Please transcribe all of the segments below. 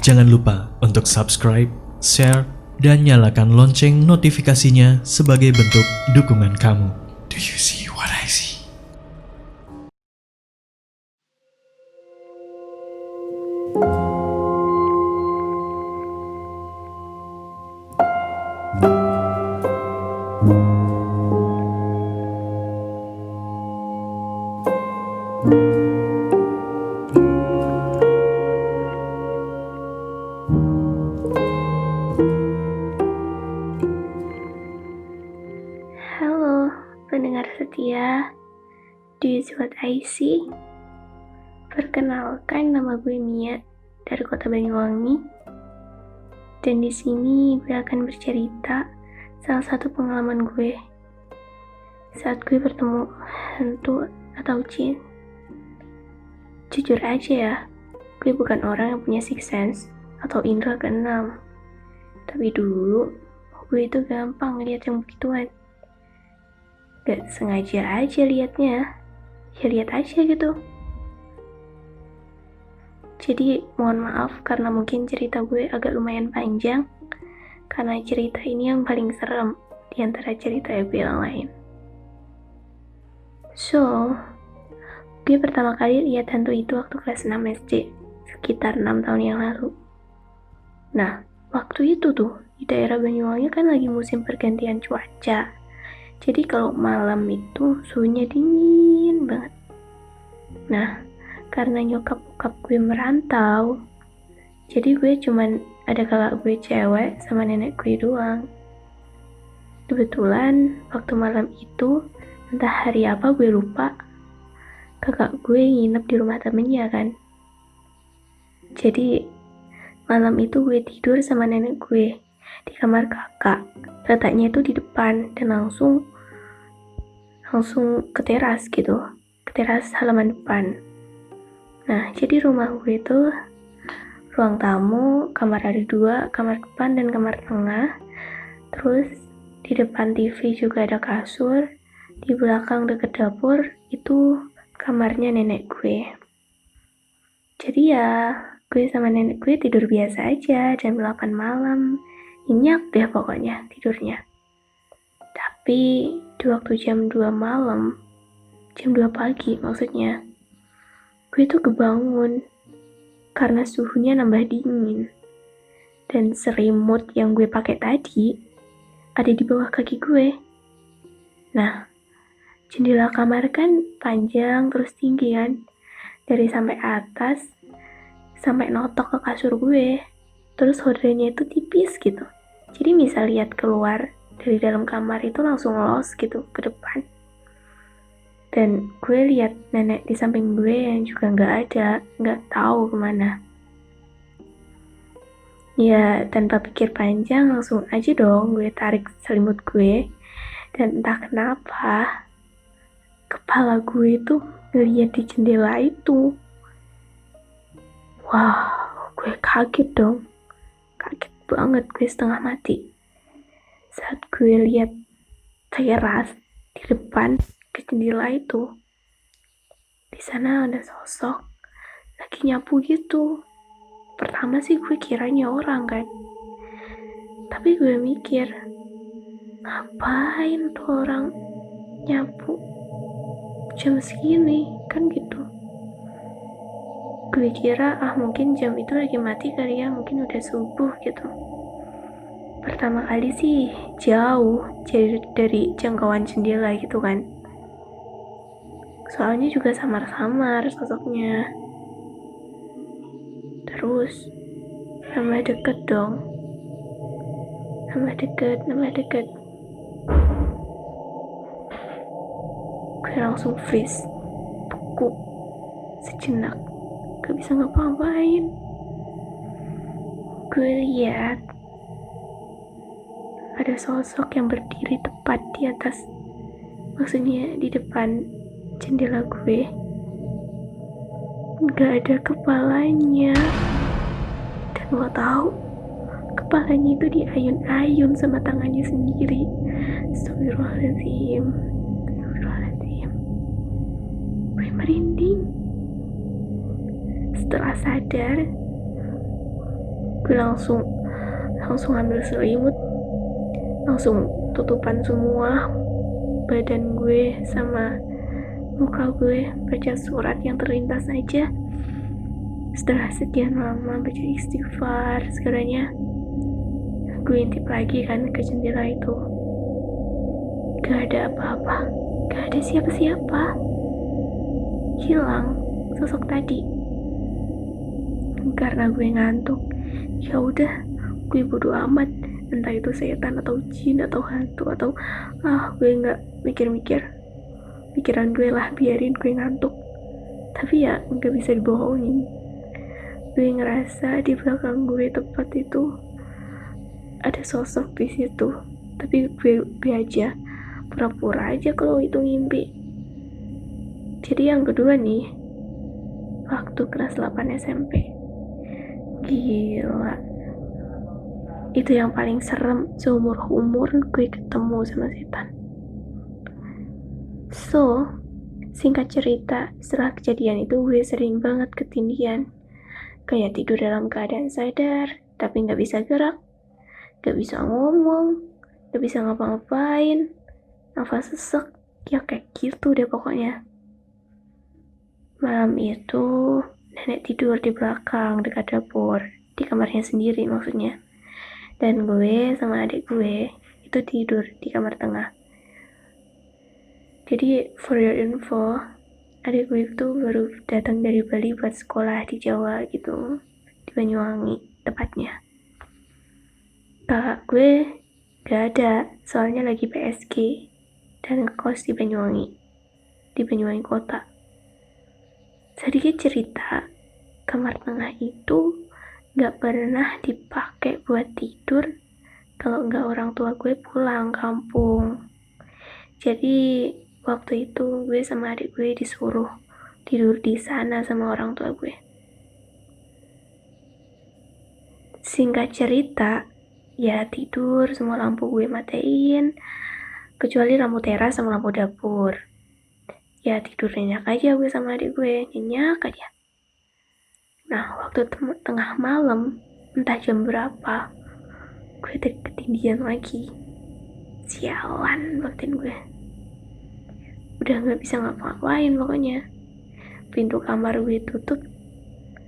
Jangan lupa untuk subscribe, share, dan nyalakan lonceng notifikasinya sebagai bentuk dukungan kamu. Do you see what I see? Halo, pendengar setia. Do you see what I see? Perkenalkan, nama gue Mia dari kota Banyuwangi. Dan di sini gue akan bercerita salah satu pengalaman gue saat gue bertemu hantu atau jin. Jujur aja ya, gue bukan orang yang punya sixth sense atau indera keenam. Tapi dulu gue itu gampang lihat yang begituan. Gak sengaja aja liatnya, ya lihat aja gitu. Jadi mohon maaf karena mungkin cerita gue agak lumayan panjang, karena cerita ini yang paling serem di antara cerita gue yang lain. So, gue pertama kali lihat hantu itu waktu kelas 6 SD, sekitar 6 tahun yang lalu. Nah, waktu itu tuh di daerah Banyuwangi kan lagi musim pergantian cuaca. Jadi kalau malam itu suhunya dingin banget. Nah, karena nyokap gue merantau, jadi gue cuman ada kakak gue cewek sama nenek gue doang. Kebetulan waktu malam itu, entah hari apa gue lupa, kakak gue nginep di rumah temennya kan. Jadi malam itu gue tidur sama nenek gue di kamar kakak. Letaknya itu di depan dan langsung ke teras gitu, ke teras halaman depan. Nah, jadi rumah gue itu ruang tamu, kamar ada 2, kamar depan dan kamar tengah. Terus di depan TV juga ada kasur. Di belakang deket dapur itu kamarnya nenek gue. Jadi ya, gue sama nenek gue tidur biasa aja jam 8 malam. Nyenyak deh pokoknya tidurnya. Tapi di waktu jam 2 malam, jam 2 pagi maksudnya, gue tuh kebangun karena suhunya nambah dingin. Dan selimut yang gue pakai tadi ada di bawah kaki gue. Nah, jendela kamar kan panjang terus tinggi kan, dari sampai atas sampai notok ke kasur gue. Terus hordennya itu tipis gitu, jadi bisa lihat keluar dari dalam kamar itu langsung los gitu ke depan. Dan gue lihat nenek di samping gue yang juga nggak tahu kemana. Ya, tanpa pikir panjang langsung aja dong gue tarik selimut gue. Dan entah kenapa kepala gue itu ngeliat di jendela itu. Wah, gue kaget dong. Kaget banget, gue setengah mati saat gue lihat teras di depan ke jendela itu. Di sana ada sosok lagi nyapu gitu. Pertama sih gue kiranya orang kan, tapi gue mikir, ngapain tuh orang nyapu jam segini kan gitu. Gue kira mungkin jam itu lagi mati kali ya, mungkin udah subuh gitu. Pertama kali sih jauh dari jangkauan jendela gitu kan, soalnya juga samar-samar sosoknya. Terus nambah deket dong, nambah deket. Gue langsung freeze, beku sejenak, gak bisa ngapa-ngapain. Gue lihat ada sosok yang berdiri tepat di atas, maksudnya di depan jendela gue. Gak ada kepalanya. Dan lo tahu, kepalanya itu diayun-ayun sama tangannya sendiri. Astagfirullahaladzim. Gue merinding. Setelah sadar, gue langsung ambil selimut, langsung tutupan semua badan gue sama muka gue, baca surat yang terlintas aja. Setelah sekian lama baca istighfar segalanya, gue intip lagi kan ke jendela itu. Gak ada apa-apa, gak ada siapa-siapa. Hilang sosok tadi. Karena gue ngantuk, ya udah, gue bodo amat, entah itu setan atau jin atau hantu atau gue nggak mikir-mikir, pikiran gue lah, biarin gue ngantuk. Tapi ya nggak bisa dibohongin, gue ngerasa di belakang gue tepat itu ada sosok di situ. Tapi gue aja pura-pura aja kalau itu mimpi. Jadi yang kedua nih, waktu kelas 8 SMP, gila, itu yang paling serem seumur umur gue ketemu sama setan. So, singkat cerita, setelah kejadian itu gue sering banget ketindihan. Kayak tidur dalam keadaan sadar, tapi gak bisa gerak, gak bisa ngomong, gak bisa ngapa-ngapain, nafas sesek, ya kayak gitu deh pokoknya. Malam itu, nenek tidur di belakang dekat dapur, di kamarnya sendiri maksudnya. Dan gue sama adik gue itu tidur di kamar tengah. Jadi for your info, adik gue itu baru datang dari Bali buat sekolah di Jawa gitu, di Banyuwangi tepatnya. Kakak gue gak ada, soalnya lagi PSG dan ngekos di Banyuwangi kota. Sedikit cerita, kamar tengah itu gak pernah dipakai buat tidur kalau gak orang tua gue pulang kampung. Jadi waktu itu gue sama adik gue disuruh tidur di sana sama orang tua gue. Singkat cerita, ya tidur, semua lampu gue matiin, kecuali lampu teras sama lampu dapur. Ya tidur nyenyak aja gue sama adik gue, nyenyak aja. Nah, waktu tengah malam, entah jam berapa, gue ketindihan lagi. Sialan batin gue. Udah gak bisa ngapa-ngapain pokoknya. Pintu kamar gue tutup,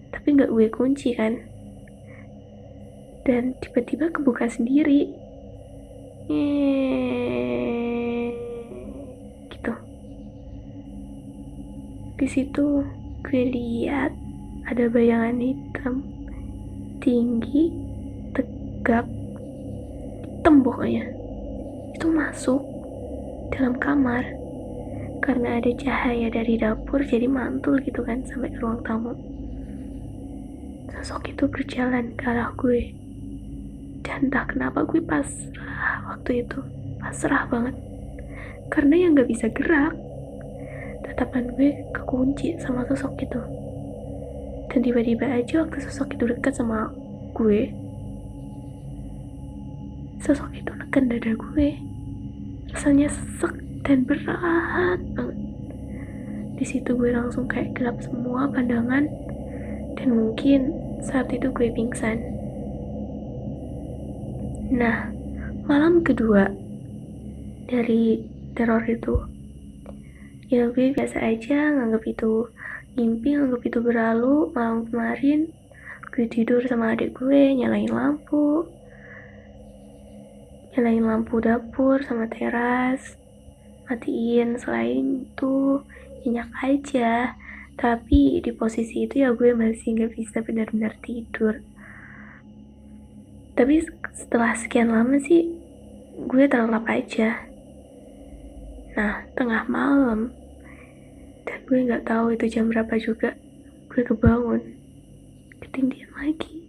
tapi gak gue kunci kan. Dan tiba-tiba kebuka sendiri. Gitu. Di situ gue lihat ada bayangan hitam, tinggi, tegap, hitam pokoknya. Itu masuk dalam kamar. Karena ada cahaya dari dapur, jadi mantul gitu kan sampai ke ruang tamu. Sosok itu berjalan ke arah gue. Dan entah kenapa gue pasrah waktu itu. Pasrah banget. Karena yang gak bisa gerak. Tatapan gue kekunci sama sosok itu. Dan tiba-tiba aja waktu sosok itu dekat sama gue, sosok itu neken dada gue. Rasanya sesek dan berat banget. Di situ gue langsung kayak gelap semua pandangan, dan mungkin saat itu gue pingsan. Nah, malam kedua dari teror itu, ya gue biasa aja nganggap itu mimpi, nganggap itu berlalu. Malam kemarin gue tidur sama adik gue, nyalain lampu dapur sama teras, matiin. Selain itu nyenyak aja. Tapi di posisi itu ya gue masih gak bisa benar-benar tidur. Tapi setelah sekian lama sih gue terlelap aja. Nah, tengah malam, dan gue gak tahu itu jam berapa juga, gue kebangun, ketindihan lagi.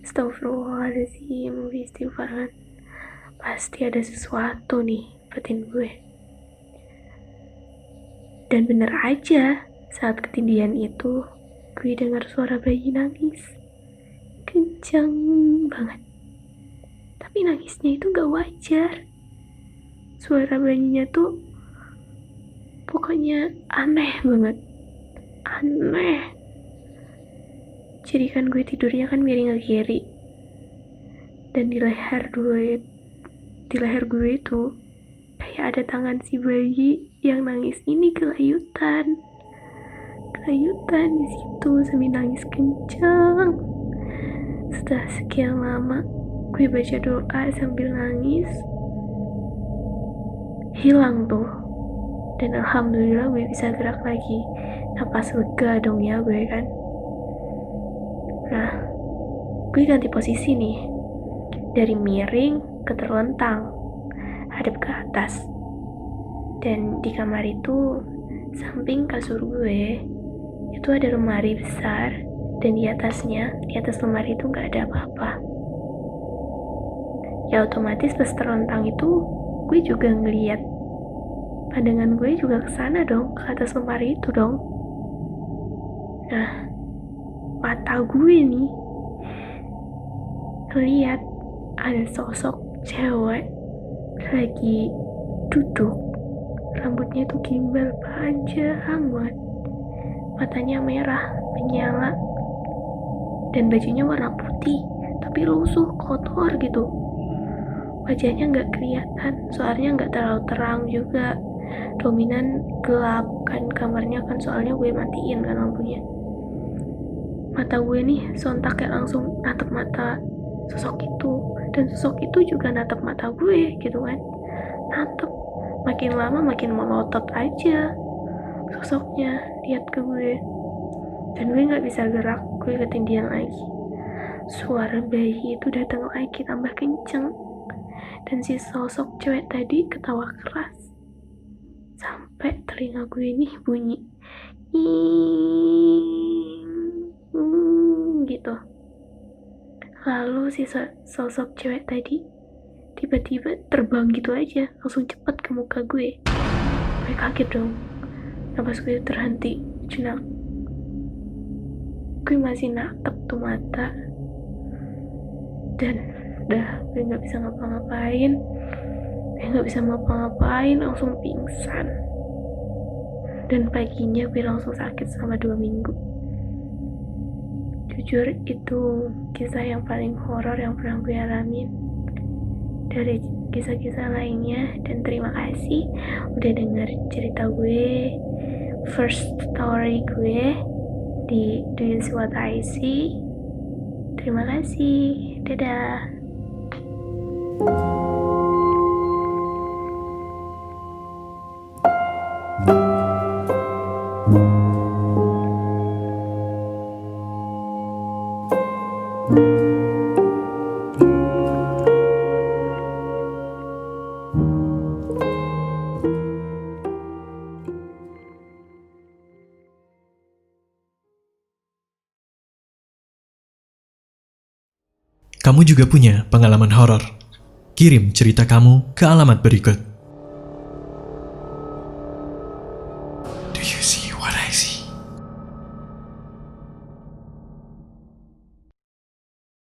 Astagfirullahaladzim, gue istighfar. Pasti ada sesuatu nih batin gue. Dan bener aja, saat ketindihan itu, gue dengar suara bayi nangis. Kencang banget. Tapi nangisnya itu gak wajar. Suara bayinya tuh pokoknya aneh banget. Aneh. Jadi kan gue tidurnya kan miring ke kiri. Dan di leher gue itu kayak ada tangan si bayi yang nangis ini kelayutan di situ sambil nangis kencang. Setelah sekian lama gue baca doa sambil nangis, hilang tuh. Dan alhamdulillah gue bisa gerak lagi. Napas lega dong ya gue kan. Nah, gue ganti posisi nih, dari miring ke terlentang, hadap ke atas. Dan di kamar itu, samping kasur gue, itu ada lemari besar. Dan di atas lemari itu gak ada apa-apa. Ya otomatis pas terlentang itu, gue juga ngeliat. Pandangan gue juga kesana dong, ke atas lemari itu dong. Nah, mata gue nih lihat ada sosok cewek lagi duduk, rambutnya itu gimbal panjang banget, matanya merah menyala, dan bajunya warna putih tapi lusuh kotor gitu. Wajahnya nggak kelihatan, soalnya nggak terlalu terang juga, dominan gelap kan kamarnya kan, soalnya gue matiin kan lampunya. Mata gue nih sontak kayak langsung natap mata sosok itu, dan sosok itu juga natap mata gue gitu kan. Natap, makin lama makin melotot aja sosoknya lihat ke gue, dan gue nggak bisa gerak. Gue ketindihan lagi. Suara bayi itu datang lagi tambah kenceng, dan si sosok cewek tadi ketawa keras sampai telinga gue nih bunyi gitu. Lalu si sosok cewek tadi tiba-tiba terbang gitu aja, langsung cepat ke muka gue. Gue kaget dong, napas gue terhenti jenak. Gue masih natep tuh mata, dan udah gue nggak bisa ngapa-ngapain, langsung pingsan. Dan paginya gue langsung sakit selama 2 minggu. Jujur itu kisah yang paling horor yang pernah gue alamin dari kisah-kisah lainnya. Dan terima kasih udah denger cerita gue, first story gue di Do You See What I See. Terima kasih, dadah. Kamu juga punya pengalaman horor? Kirim cerita kamu ke alamat berikut.